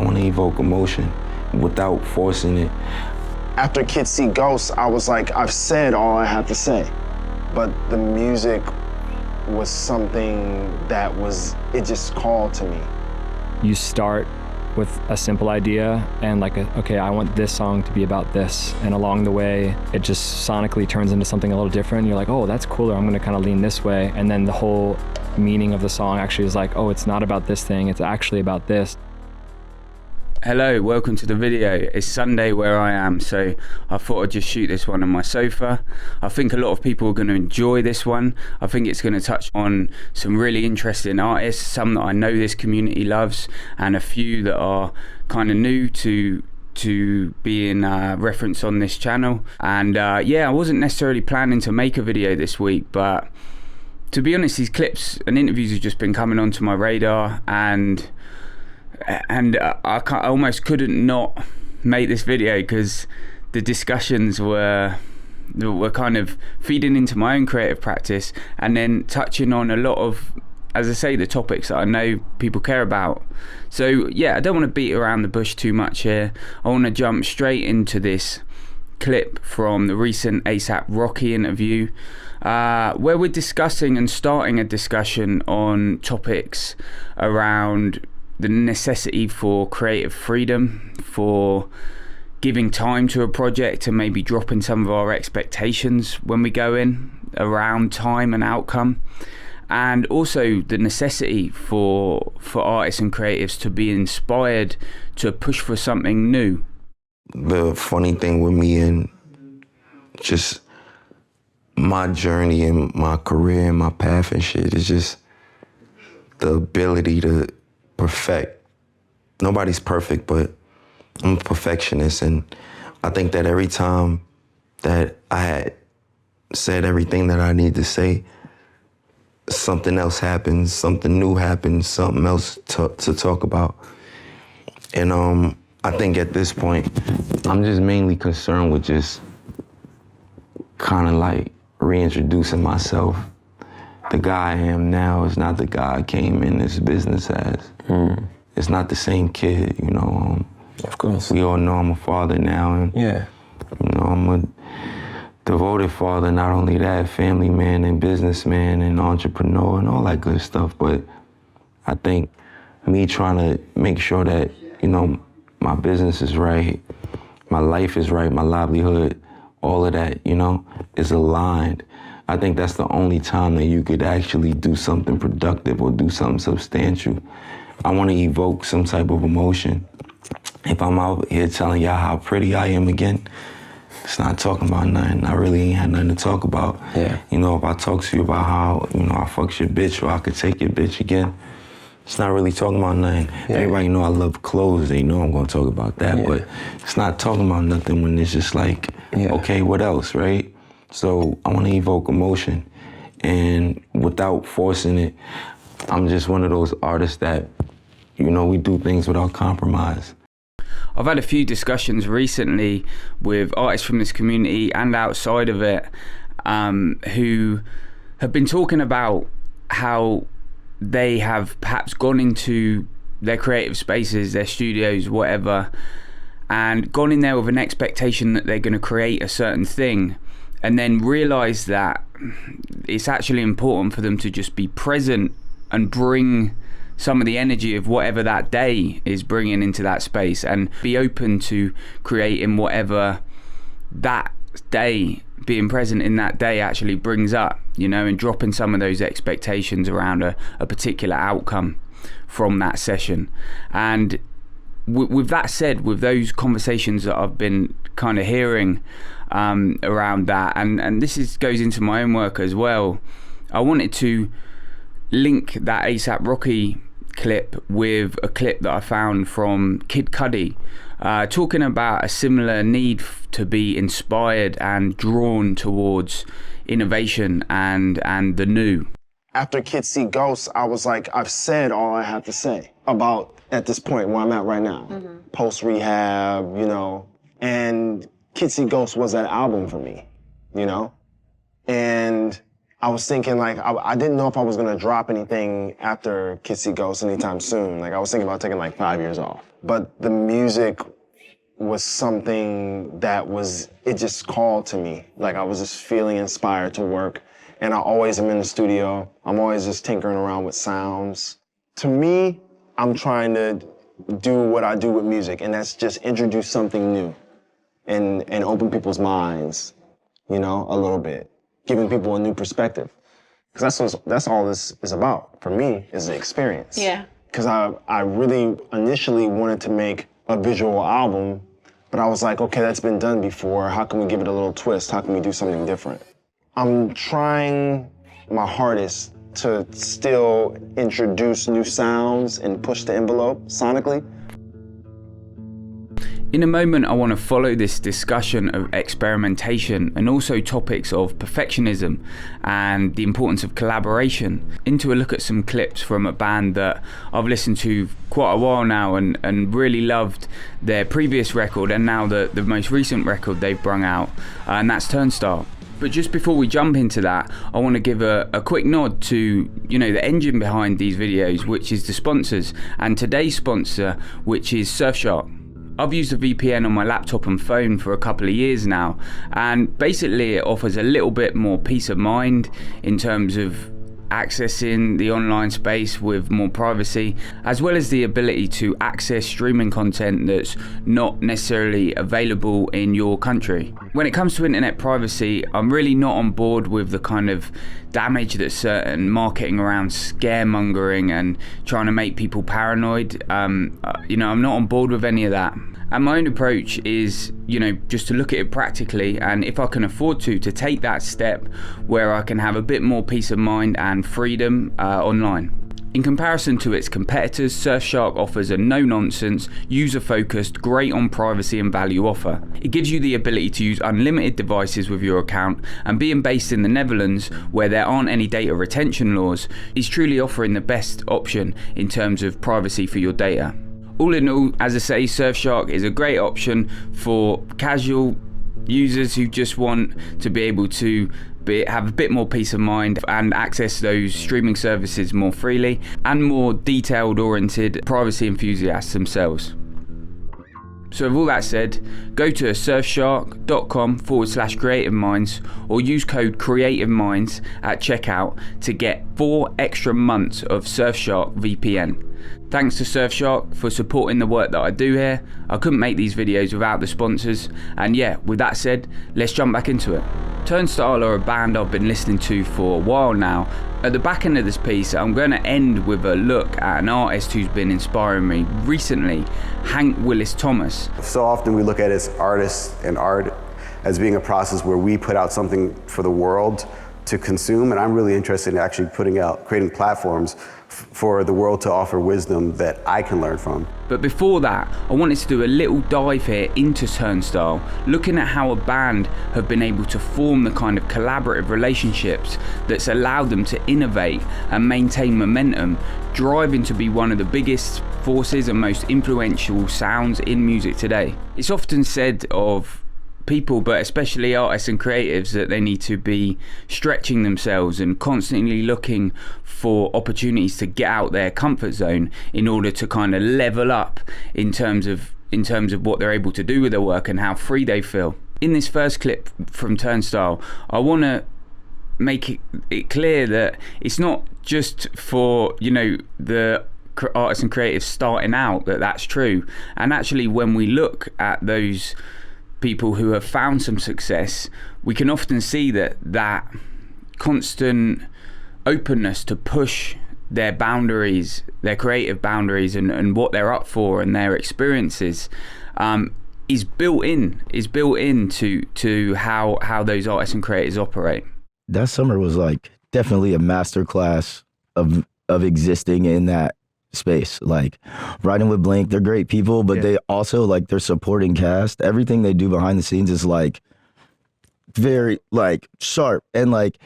want to evoke emotion without forcing it. After Kids See Ghosts, I was like, I've said all I have to say. But the music was something that it just called to me. You start with a simple idea and like, okay, I want this song to be about this. And along the way, it just sonically turns into something a little different. You're like, oh, that's cooler. I'm gonna kind of lean this way. And then the whole meaning of the song actually is like, oh, it's not about this thing. It's actually about this. Hello, welcome to the video. It's Sunday where I am, so I thought I'd just shoot this one on my sofa. I think a lot of people are going to enjoy this one. I think it's going to touch on some really interesting artists, some that I know this community loves, and a few that are kind of new to being referenced on this channel. And yeah, I wasn't necessarily planning to make a video this week, but to be honest, these clips and interviews have just been coming onto my radar, and I almost couldn't not make this video because the discussions were kind of feeding into my own creative practice and then touching on a lot of, as I say, the topics that I know people care about. So yeah, I don't want to beat around the bush too much here. I want to jump straight into this clip from the recent A$AP Rocky interview, where we're discussing and starting a discussion on topics around the necessity for creative freedom, for giving time to a project and maybe dropping some of our expectations when we go in around time and outcome, and also the necessity for artists and creatives to be inspired to push for something new. The funny thing with me and just my journey and my career and my path and shit is just the ability to perfect. Nobody's perfect, but I'm a perfectionist, and I think that every time that I had said everything that I need to say, something else happens, something new happens, something else to talk about. And I think at this point, I'm just mainly concerned with just kind of like reintroducing myself. The guy I am now is not the guy I came in this business as. It's not the same kid, you know. Of course. We all know I'm a father now, and yeah, you know, I'm a devoted father. Not only that, family man and businessman and entrepreneur and all that good stuff. But I think me trying to make sure that, you know, my business is right, my life is right, my livelihood, all of that, you know, is aligned. I think that's the only time that you could actually do something productive or do something substantial. I want to evoke some type of emotion. If I'm out here telling y'all how pretty I am again, it's not talking about nothing. I really ain't had nothing to talk about. Yeah. You know, if I talk to you about how, you know, I fucked your bitch or I could take your bitch again, it's not really talking about nothing. Yeah. Everybody know I love clothes. They know I'm going to talk about that. Yeah. But it's not talking about nothing when it's just like, okay, what else, right? So I want to evoke emotion, and without forcing it, I'm just one of those artists that, you know, we do things without compromise. I've had a few discussions recently with artists from this community and outside of it, who have been talking about how they have perhaps gone into their creative spaces, their studios, whatever, and gone in there with an expectation that they're going to create a certain thing, and then realize that it's actually important for them to just be present and bring some of the energy of whatever that day is bringing into that space, and be open to creating whatever that day, being present in that day, actually brings up, you know, and dropping some of those expectations around a particular outcome from that session. And with that said, with those conversations that I've been kind of hearing around that, and this goes into my own work as well, I wanted to link that A$AP Rocky clip with a clip that I found from Kid Cudi, talking about a similar need to be inspired and drawn towards innovation and the new. After Kids See Ghosts, I was like, I've said all I have to say about, at this point where I'm at right now. Post-rehab, you know, and Kids See Ghosts was that album for me, you know? And I was thinking, like, I didn't know if I was gonna drop anything after Kids See Ghosts anytime soon. Like, I was thinking about taking like 5 years off. but the music was something that it just called to me. Like I was just feeling inspired to work. And I always am in the studio. I'm always just tinkering around with sounds. To me, I'm trying to do what I do with music, and that's just introduce something new and open people's minds, you know, a little bit, giving people a new perspective. Because that's all this is about, for me, is the experience. Yeah. Because I really initially wanted to make a visual album, but I was like, okay, that's been done before. How can we give it a little twist? How can we do something different? I'm trying my hardest to still introduce new sounds and push the envelope sonically. In a moment, I want to follow this discussion of experimentation and also topics of perfectionism and the importance of collaboration into a look at some clips from a band that I've listened to quite a while now and really loved their previous record and now the most recent record they've brung out, and that's Turnstile. But just before we jump into that, I want to give a quick nod to, the engine behind these videos, which is the sponsors, and today's sponsor, which is Surfshark. I've used a VPN on my laptop and phone for a couple of years now, and basically it offers a little bit more peace of mind in terms of accessing the online space with more privacy, as well as the ability to access streaming content that's not necessarily available in your country. When it comes to internet privacy, I'm really not on board with the kind of damage that certain marketing around scaremongering and trying to make people paranoid. I'm not on board with any of that. And my own approach is, just to look at it practically, and if I can afford to take that step where I can have a bit more peace of mind and freedom online. In comparison to its competitors, Surfshark offers a no-nonsense, user-focused, great on privacy and value offer. It gives you the ability to use unlimited devices with your account, and being based in the Netherlands, where there aren't any data retention laws, is truly offering the best option in terms of privacy for your data. All in all, as I say, Surfshark is a great option for casual users who just want to be able to have a bit more peace of mind and access those streaming services more freely, and more detailed-oriented privacy enthusiasts themselves. So with all that said, go to surfshark.com/creativeminds or use code creativeminds at checkout to get 4 extra months of Surfshark VPN. Thanks to Surfshark for supporting the work that I do here. I couldn't make these videos without the sponsors. And yeah, with that said, let's jump back into it. Turnstile are a band I've been listening to for a while now. At the back end of this piece, I'm going to end with a look at an artist who's been inspiring me recently, Hank Willis Thomas. So often we look at as artists and art as being a process where we put out something for the world to consume, and I'm really interested in actually creating platforms for the world to offer wisdom that I can learn from. But before that, I wanted to do a little dive here into Turnstile, looking at how a band have been able to form the kind of collaborative relationships that's allowed them to innovate and maintain momentum, driving to be one of the biggest forces and most influential sounds in music today. It's often said of people, but especially artists and creatives, that they need to be stretching themselves and constantly looking for opportunities to get out their comfort zone in order to kind of level up in terms of what they're able to do with their work and how free they feel. In this first clip from Turnstile, I want to make it clear that it's not just for the artists and creatives starting out that's true. And actually, when we look at those people who have found some success, we can often see that constant openness to push their boundaries, their creative boundaries, and what they're up for and their experiences is built into how those artists and creators operate. That summer was like definitely a masterclass of existing in that space. Like riding with Blink, they're great people, but they also like their supporting cast. Everything they do behind the scenes is like very like sharp, and like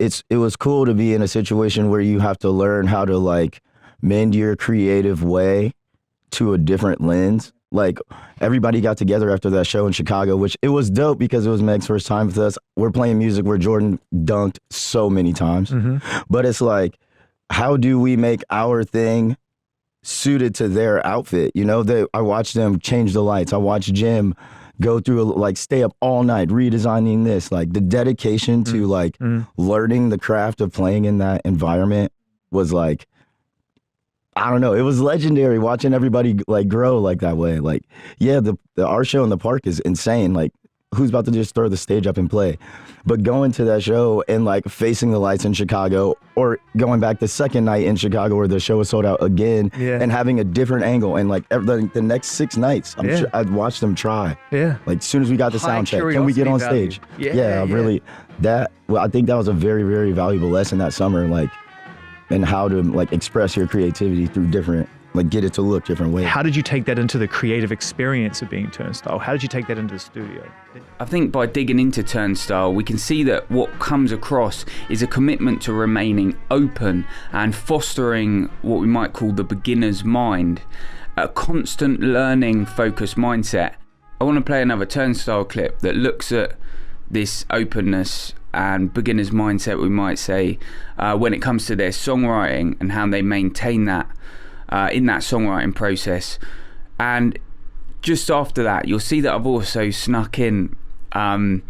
it was cool to be in a situation where you have to learn how to like mend your creative way to a different lens. Like everybody got together after that show in Chicago, which it was dope because it was Meg's first time with us. We're playing music where Jordan dunked so many times, but it's like, how do we make our thing suited to their outfit. You know, I watched them change the lights. I watched Jim go through, like, stay up all night redesigning this. Like, the dedication to like learning the craft of playing in that environment was like, I don't know, it was legendary watching everybody like grow like that way. Like, yeah, our show in the park is insane. Like, who's about to just throw the stage up and play? But going to that show and like facing the lights in Chicago, or going back the second night in Chicago where the show was sold out again, and having a different angle, and like the next 6 nights, I'm sure I'd watch them try. Yeah. Like, as soon as we got the sound check, can we get on stage? Really, I think that was a very, very valuable lesson that summer, like, and how to like express your creativity through different, like, get it to look different ways. How did you take that into the creative experience of being Turnstile? How did you take that into the studio? I think by digging into Turnstile, we can see that what comes across is a commitment to remaining open and fostering what we might call the beginner's mind, a constant learning focused mindset. I want to play another Turnstile clip that looks at this openness and beginner's mindset, we might say, when it comes to their songwriting and how they maintain that in that songwriting process. And just after that, you'll see that I've also snuck in a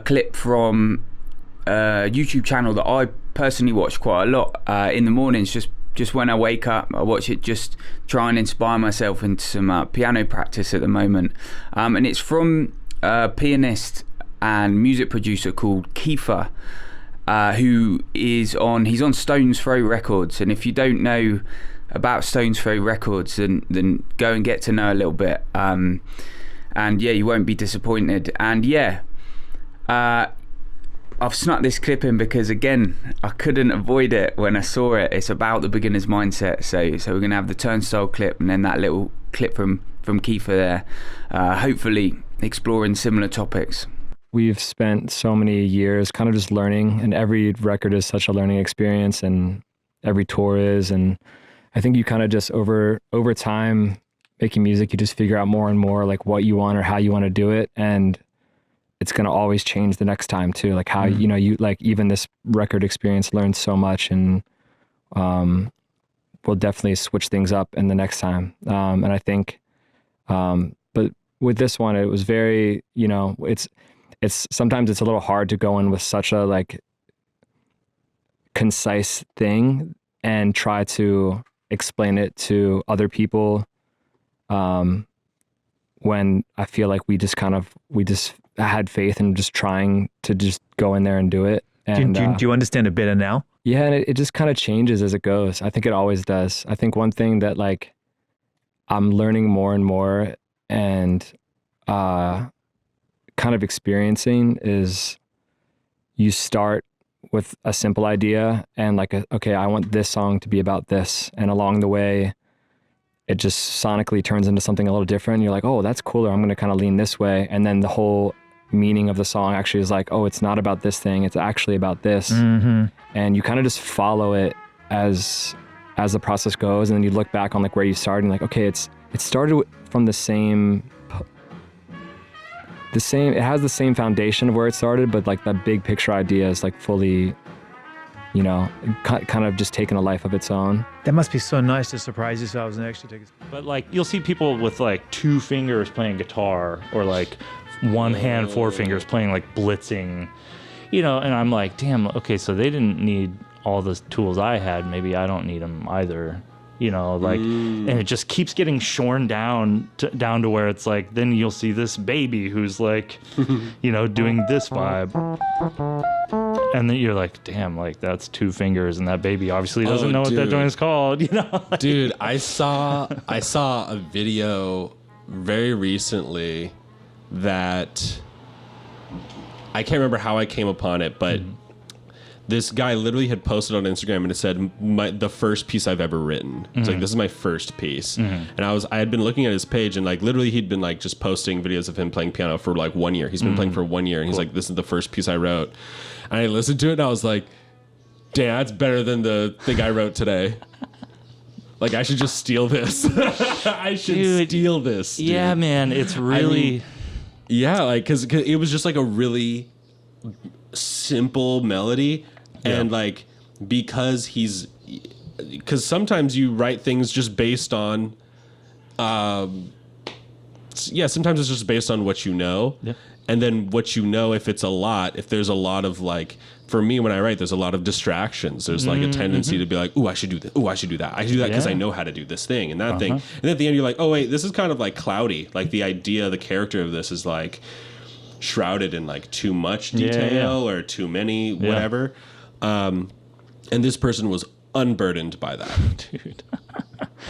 clip from a YouTube channel that I personally watch quite a lot in the mornings. Just when I wake up, I watch it, just try and inspire myself into some piano practice at the moment. And it's from a pianist and music producer called Kiefer, he's on Stones Throw Records. And if you don't know about Stones Throw Records, then go and get to know a little bit. And yeah, you won't be disappointed. And yeah, I've snuck this clip in because, again, I couldn't avoid it when I saw it. It's about the beginner's mindset. So we're going to have the Turnstile clip and then that little clip from Kiefer there, hopefully exploring similar topics. We've spent so many years kind of just learning, and every record is such a learning experience, and every tour is. And I think you kind of just over time making music, you just figure out more and more like what you want or how you want to do it. And it's going to always change the next time too. Like how, you know, you like even this record experience learned so much, and we'll definitely switch things up in the next time. And I think, but with this one, it was very, you know, it's sometimes it's a little hard to go in with such a like concise thing and try to explain it to other people, when I feel like we just had faith in just trying to just go in there and do it. And do you understand it better now? Yeah, and it just kind of changes as it goes. I think it always does. I think one thing that like I'm learning more and more and kind of experiencing is you start with a simple idea and like, okay, I want this song to be about this. And along the way, it just sonically turns into something a little different. You're like, oh, that's cooler. I'm going to kind of lean this way. And then the whole meaning of the song actually is like, oh, it's not about this thing. It's actually about this. Mm-hmm. And you kind of just follow it as the process goes. And then you look back on like where you started and like, okay, it started from it has the same foundation of where it started, but like that big picture idea is like fully, you know, kind of just taking a life of its own. That must be so nice to surprise yourselves and actually take it. But like, you'll see people with like 2 fingers playing guitar, or like 1 hand, 4 fingers playing like blitzing, you know, and I'm like, damn, okay, so they didn't need all the tools I had. Maybe I don't need them either. You know, like, and it just keeps getting shorn down to where it's like, then you'll see this baby who's like, you know, doing this vibe. And then you're like, damn, like that's 2 fingers, and that baby obviously doesn't know what that joint is called, you know? Dude, I saw a video very recently that I can't remember how I came upon it, but this guy literally had posted on Instagram and it said, the first piece I've ever written. It's like, this is my first piece. And I had been looking at his page, and like literally he'd been like just posting videos of him playing piano for like 1 year. He's been playing for 1 year, and he's like, this is the first piece I wrote. And I listened to it and I was like, damn, that's better than the thing I wrote today. Like, I should just steal this. I should steal this, dude. Yeah, man, it's really... yeah, like, cause it was just like a really simple melody. And like, because he's because sometimes you write things just based on, sometimes it's just based on what you know. Yeah. And then what you know, if there's a lot of like, for me, when I write, there's a lot of distractions. There's like a tendency to be like, ooh, I should do this. Ooh, I should do that. I should do that because I know how to do this thing and that thing. And then at the end, you're like, oh, wait, this is kind of like cloudy. Like the idea, the character of this is like shrouded in like too much detail or too many, whatever. And this person was unburdened by that. Dude.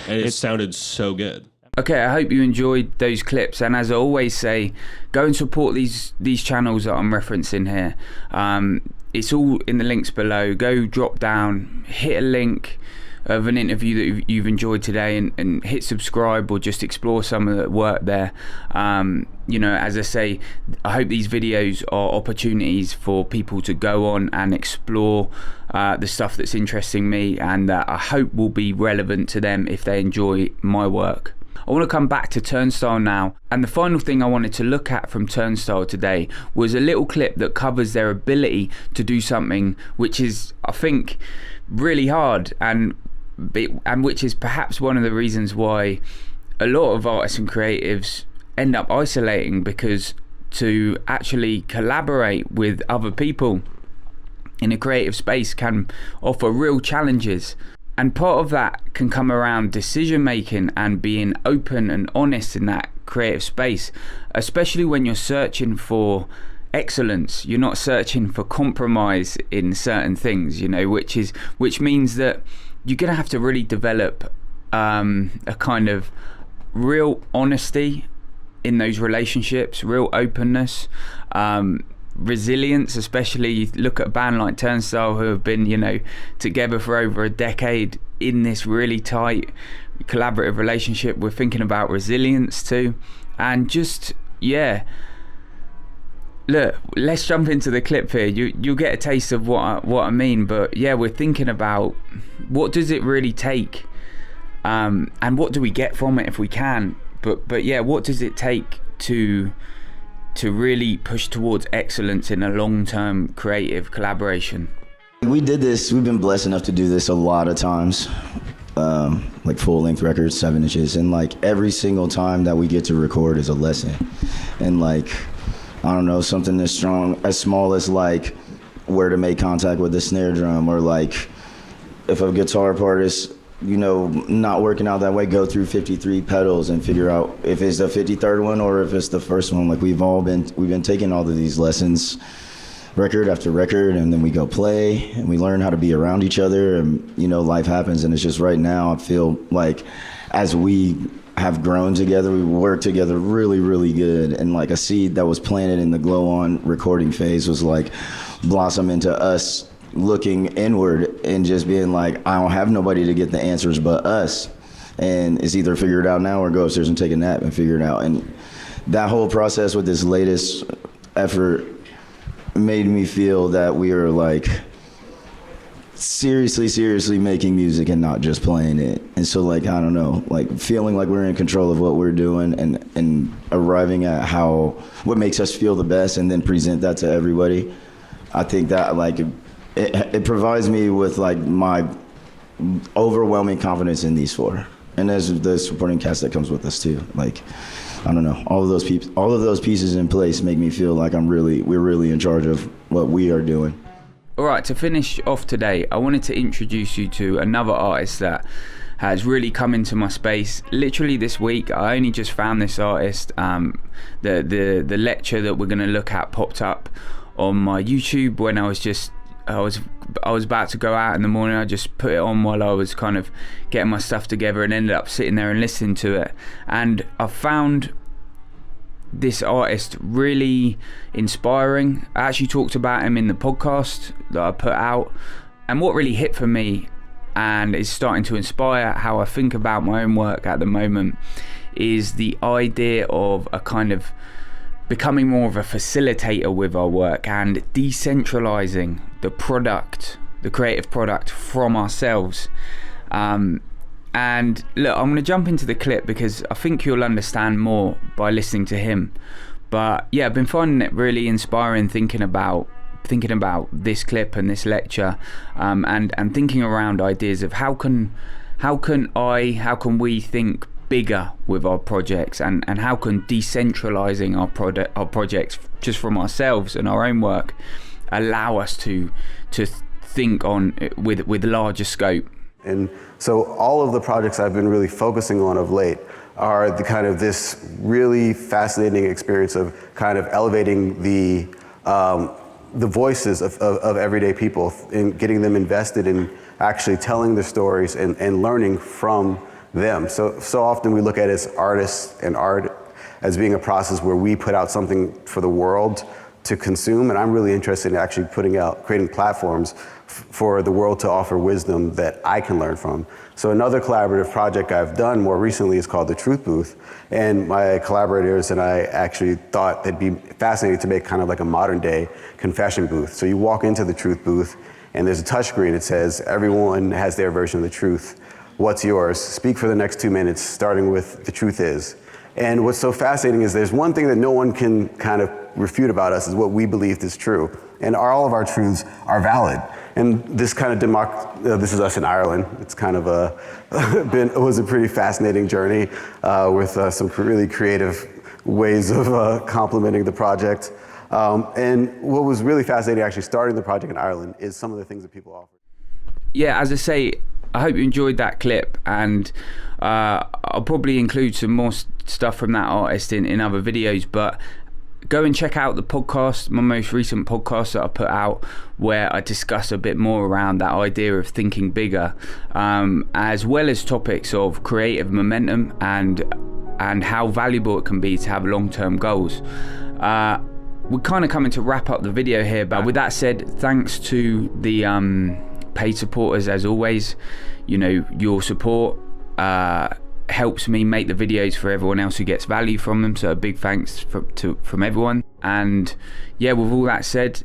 And it sounded so good. Okay, I hope you enjoyed those clips, and as I always say, go and support these channels that I'm referencing here. It's all in the links below. Go drop down, hit a link of an interview that you've enjoyed today, and hit subscribe or just explore some of the work there. You know, as I say, I hope these videos are opportunities for people to go on and explore the stuff that's interesting me, and that I hope will be relevant to them if they enjoy my work. I want to come back to Turnstile now, and the final thing I wanted to look at from Turnstile today was a little clip that covers their ability to do something which is, I think, really hard, and which is perhaps one of the reasons why a lot of artists and creatives end up isolating, because to actually collaborate with other people in a creative space can offer real challenges. And part of that can come around decision making and being open and honest in that creative space, especially when you're searching for excellence. You're not searching for compromise in certain things, you know, which means that you're going to have to really develop a kind of real honesty in those relationships, real openness, resilience. Especially you look at a band like Turnstile, who have been, you know, together for over a decade in this really tight collaborative relationship. We're thinking about resilience too, and just look, let's jump into the clip here. You'll get a taste of what I mean. But yeah, we're thinking about what does it really take, and what do we get from it if we can. But yeah, what does it take to really push towards excellence in a long-term creative collaboration? We've been blessed enough to do this a lot of times, like full-length records, 7 inches, and like every single time that we get to record is a lesson. And like, I don't know, something as small as like where to make contact with the snare drum, or like if a guitar part is, you know, not working out that way, go through 53 pedals and figure out if it's the 53rd one or if it's the first one. Like we've been taking all of these lessons, record after record, and then we go play and we learn how to be around each other, and you know, life happens. And it's just right now I feel like as we have grown together, we work together really, really good, and like a seed that was planted in the Glow On recording phase was like blossom into us looking inward and just being like, I don't have nobody to get the answers but us, and it's either figure it out now or go upstairs and take a nap and figure it out. And that whole process with this latest effort made me feel that we are like seriously making music and not just playing it. And so like, I don't know, like feeling like we're in control of what we're doing, and arriving at what makes us feel the best, and then present that to everybody. I think that like it provides me with like my overwhelming confidence in these 4, and there's the supporting cast that comes with us too. Like, I don't know, all of those pieces in place make me feel like we're really in charge of what we are doing. All right, to finish off today, I wanted to introduce you to another artist that has really come into my space literally this week. I only just found this artist. The lecture that we're going to look at popped up on my YouTube when I was about to go out in the morning. I just put it on while I was kind of getting my stuff together, and ended up sitting there and listening to it. And I found this artist really inspiring. I actually talked about him in the podcast that I put out, and what really hit for me and is starting to inspire how I think about my own work at the moment is the idea of a kind of becoming more of a facilitator with our work and decentralizing the creative product from ourselves. And look, I'm going to jump into the clip because I think you'll understand more by listening to him. But yeah, I've been finding it really inspiring, thinking about thinking about this clip and this lecture, and thinking around ideas of how can we think bigger with our projects, and how can decentralizing our projects just from ourselves and our own work allow us to think on with larger scope. And so all of the projects I've been really focusing on of late are the kind of this really fascinating experience of kind of elevating the voices of everyday people and getting them invested in actually telling their stories and learning from them. So often we look at it as artists and art as being a process where we put out something for the world to consume, and I'm really interested in actually creating platforms for the world to offer wisdom that I can learn from. So another collaborative project I've done more recently is called The Truth Booth, and my collaborators and I actually thought it'd be fascinating to make kind of like a modern day confession booth. So you walk into the Truth Booth and there's a touchscreen that says everyone has their version of the truth. What's yours? Speak for the next 2 minutes, starting with the truth is. And what's so fascinating is there's one thing that no one can kind of refute about us is what we believe is true. And all of our truths are valid. And this kind of this is us in Ireland. It's kind of it was a pretty fascinating journey with some really creative ways of complementing the project. And what was really fascinating actually starting the project in Ireland is some of the things that people offer. Yeah, as I say, I hope you enjoyed that clip, and I'll probably include some more stuff from that artist in other videos, but go and check out the podcast, my most recent podcast that I put out, where I discuss a bit more around that idea of thinking bigger, as well as topics of creative momentum and how valuable it can be to have long-term goals. We're kind of coming to wrap up the video here, but with that said, thanks to the paid supporters as always. You know, your support helps me make the videos for everyone else who gets value from them, so a big thanks from everyone. And yeah, with all that said,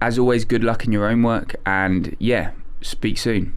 as always, good luck in your own work, and yeah, speak soon.